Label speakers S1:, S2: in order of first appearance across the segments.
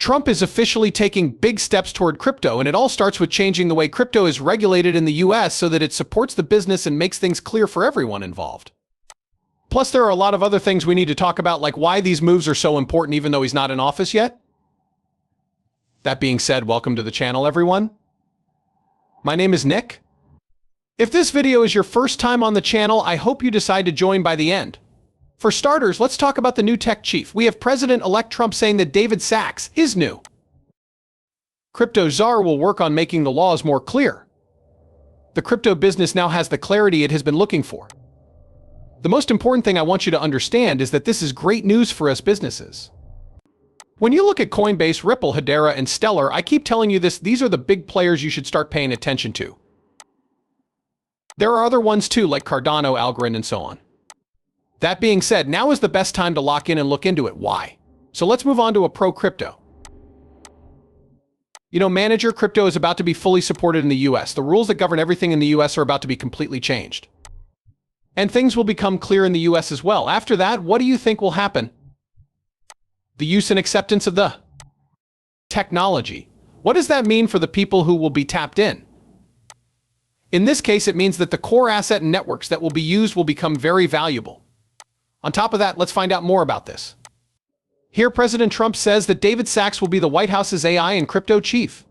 S1: Trump is officially taking big steps toward crypto, and it all starts with changing the way crypto is regulated in the US so that it supports the business and makes things clear for everyone involved. Plus, there are a lot of other things we need to talk about, like why these moves are so important even though he's not in office yet. That being said, welcome to the channel, everyone. My name is Nick. If this video is your first time on the channel, I hope you decide to join by the end. For starters, let's talk about the new tech chief. We have President-elect Trump saying that David Sachs is new. Crypto czar will work on making the laws more clear. The crypto business now has the clarity it has been looking for. The most important thing I want you to understand is that this is great news for us businesses. When you look at Coinbase, Ripple, Hedera, and Stellar, I keep telling you this, these are the big players you should start paying attention to. There are other ones too, like Cardano, Algorand, and so on. That being said, now is the best time to lock in and look into it. Why? So let's move on to a pro crypto. You know, Manager crypto is about to be fully supported in the US. The rules that govern everything in the US are about to be completely changed. And things will become clear in the US as well. After that, what do you think will happen? The use and acceptance of the technology. What does that mean for the people who will be tapped in? In this case, it means that the core asset and networks that will be used will become very valuable. On top of that, let's find out more about this. Here, President Trump says that David Sachs will be the White House's AI and crypto chief.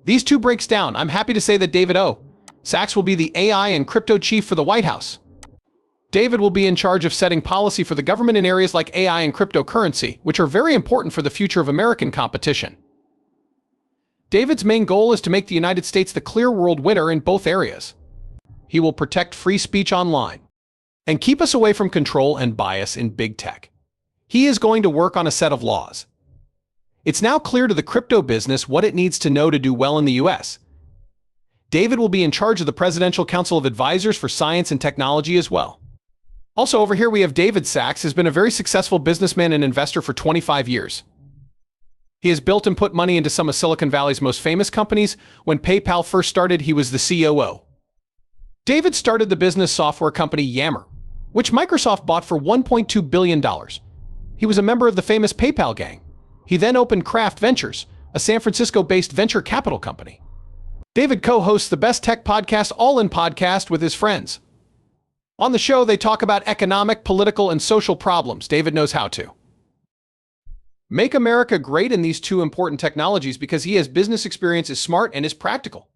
S1: These two breaks down. I'm happy to say that David Sachs will be the AI and crypto chief for the White House. David will be in charge of setting policy for the government in areas like AI and cryptocurrency, which are very important for the future of American competition. David's main goal is to make the United States the clear world winner in both areas. He will protect free speech online and keep us away from control and bias in big tech. He is going to work on a set of laws. It's now clear to the crypto business what it needs to know to do well in the US. David will be in charge of the Presidential Council of Advisors for Science and Technology as well. Also over here we have David Sachs, has been a very successful businessman and investor for 25 years. He has built and put money into some of Silicon Valley's most famous companies. When PayPal first started, he was the COO. David started the business software company Yammer, which Microsoft bought for $1.2 billion. He was a member of the famous PayPal gang. He then opened Craft Ventures, a San Francisco-based venture capital company. David co-hosts the Best Tech Podcast, All In Podcast, with his friends. On the show, they talk about economic, political, and social problems. David knows how to make America great in these two important technologies because he has business experience, is smart, and is practical.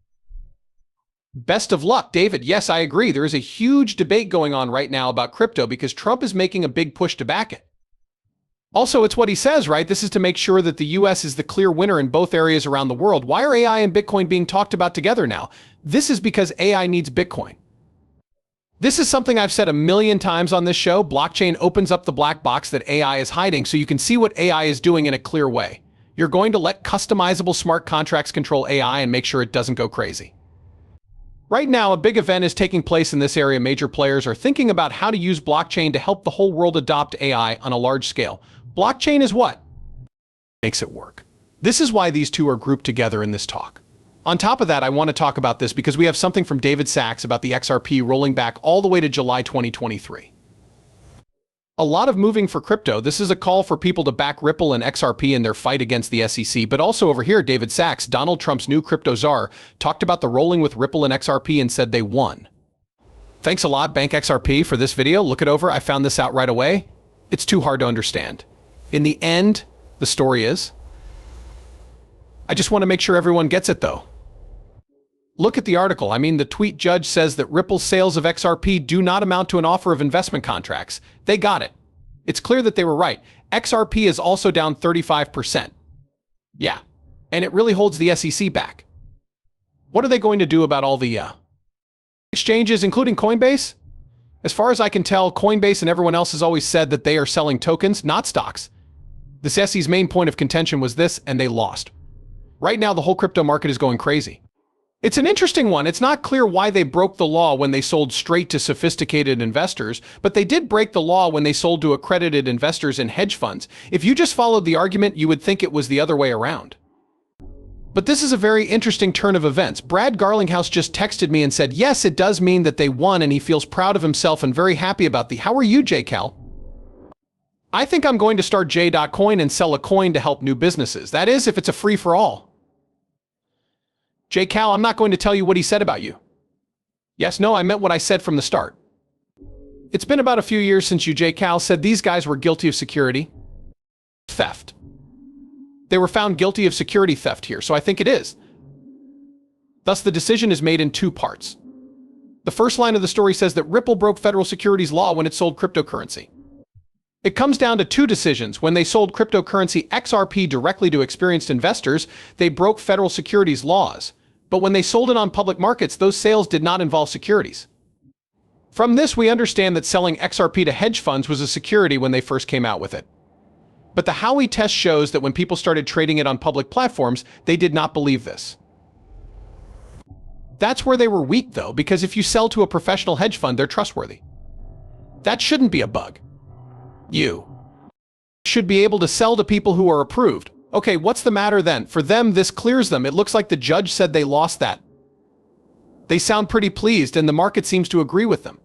S1: Best of luck, David. Yes, I agree. There is a huge debate going on right now about crypto because Trump is making a big push to back it. Also, it's what he says, right? This is to make sure that the US is the clear winner in both areas around the world. Why are AI and Bitcoin being talked about together now? This is because AI needs Bitcoin. This is something I've said a million times on this show. Blockchain opens up the black box that AI is hiding so you can see what AI is doing in a clear way. You're going to let customizable smart contracts control AI and make sure it doesn't go crazy. Right now, a big event is taking place in this area. Major players are thinking about how to use blockchain to help the whole world adopt AI on a large scale. Blockchain is what makes it work. This is why these two are grouped together in this talk. On top of that, I want to talk about this because we have something from David Sachs about the XRP rolling back all the way to July 2023. A lot of moving for crypto. This is a call for people to back Ripple and XRP in their fight against the SEC. But also over here, David Sachs, Donald Trump's new crypto czar, talked about the rolling with Ripple and XRP and said they won. Thanks a lot, Bank XRP, for this video. Look it over. I found this out right away. It's too hard to understand. In the end, the story is, I just want to make sure everyone gets it though. Look at the article. I mean, the tweet judge says that Ripple's sales of XRP do not amount to an offer of investment contracts. They got it. It's clear that they were right. XRP is also down 35%. Yeah, and it really holds the SEC back. What are they going to do about all the exchanges, including Coinbase? As far as I can tell, Coinbase and everyone else has always said that they are selling tokens, not stocks. The SEC's main point of contention was this, and they lost. Right now, the whole crypto market is going crazy. It's an interesting one. It's not clear why they broke the law when they sold straight to sophisticated investors, but they did break the law when they sold to accredited investors and hedge funds. If you just followed the argument, you would think it was the other way around. But this is a very interesting turn of events. Brad Garlinghouse just texted me and said, yes, it does mean that they won and he feels proud of himself and very happy about the, how are you, JCal? I think I'm going to start J.coin and sell a coin to help new businesses. That is, if it's a free-for-all. J.Cal, I'm not going to tell you what he said about you. Yes, no, I meant what I said from the start. It's been about a few years since you, J.Cal, said these guys were guilty of security theft. They were found guilty of security theft here, so I think it is. Thus, the decision is made in two parts. The first line of the story says that Ripple broke federal securities law when it sold cryptocurrency. It comes down to two decisions. When they sold cryptocurrency XRP directly to experienced investors, they broke federal securities laws. But when they sold it on public markets, those sales did not involve securities. From this, we understand that selling XRP to hedge funds was a security when they first came out with it. But the Howey test shows that when people started trading it on public platforms, they did not believe this. That's where they were weak, though, because if you sell to a professional hedge fund, they're trustworthy. That shouldn't be a bug. You should be able to sell to people who are approved. Okay, what's the matter then? For them, this clears them. It looks like the judge said they lost that. They sound pretty pleased, and the market seems to agree with them.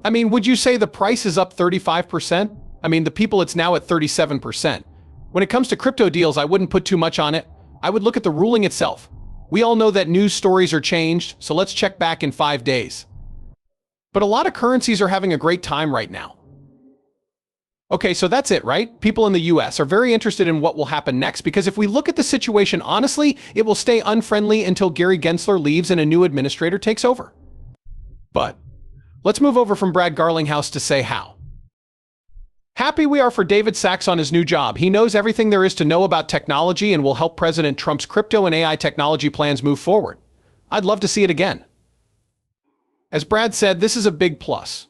S1: I mean, would you say the price is up 35%? I mean, the people, it's now at 37%. When it comes to crypto deals, I wouldn't put too much on it. I would look at the ruling itself. We all know that news stories are changed, so let's check back in 5 days. But a lot of currencies are having a great time right now. Okay, so that's it, right? People in the US are very interested in what will happen next, because if we look at the situation honestly, it will stay unfriendly until Gary Gensler leaves and a new administrator takes over. But let's move over from Brad Garlinghouse to say how. Happy we are for David Sachs on his new job. He knows everything there is to know about technology and will help President Trump's crypto and AI technology plans move forward. I'd love to see it again. As Brad said, this is a big plus.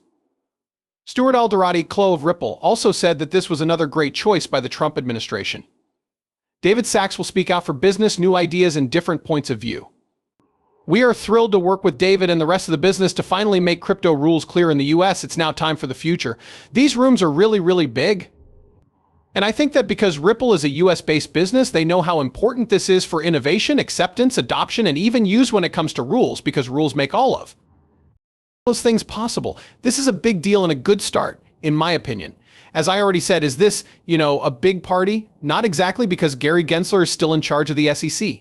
S1: Stuart Alderati Klo of Ripple also said that this was another great choice by the Trump administration. David Sachs will speak out for business, new ideas, and different points of view. We are thrilled to work with David and the rest of the business to finally make crypto rules clear in the US. It's now time for the future. These rooms are really, really big. And I think that because Ripple is a US-based business, they know how important this is for innovation, acceptance, adoption, and even use when it comes to rules, because rules make all of those things possible. This is a big deal and a good start, in my opinion. As I already said, is this, a big party? Not exactly, because Gary Gensler is still in charge of the SEC.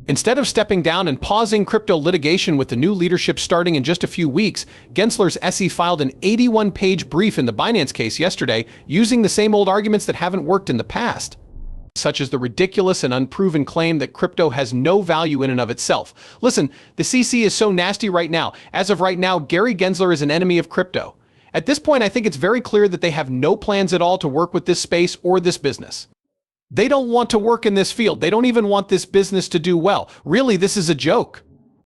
S1: Instead of stepping down and pausing crypto litigation with the new leadership starting in just a few weeks, Gensler's SE filed an 81-page brief in the Binance case yesterday, using the same old arguments that haven't worked in the past, such as the ridiculous and unproven claim that crypto has no value in and of itself. Listen, the CC is so nasty right now. As of right now, Gary Gensler is an enemy of crypto. At this point, I think it's very clear that they have no plans at all to work with this space or this business. They don't want to work in this field. They don't even want this business to do well. Really, this is a joke.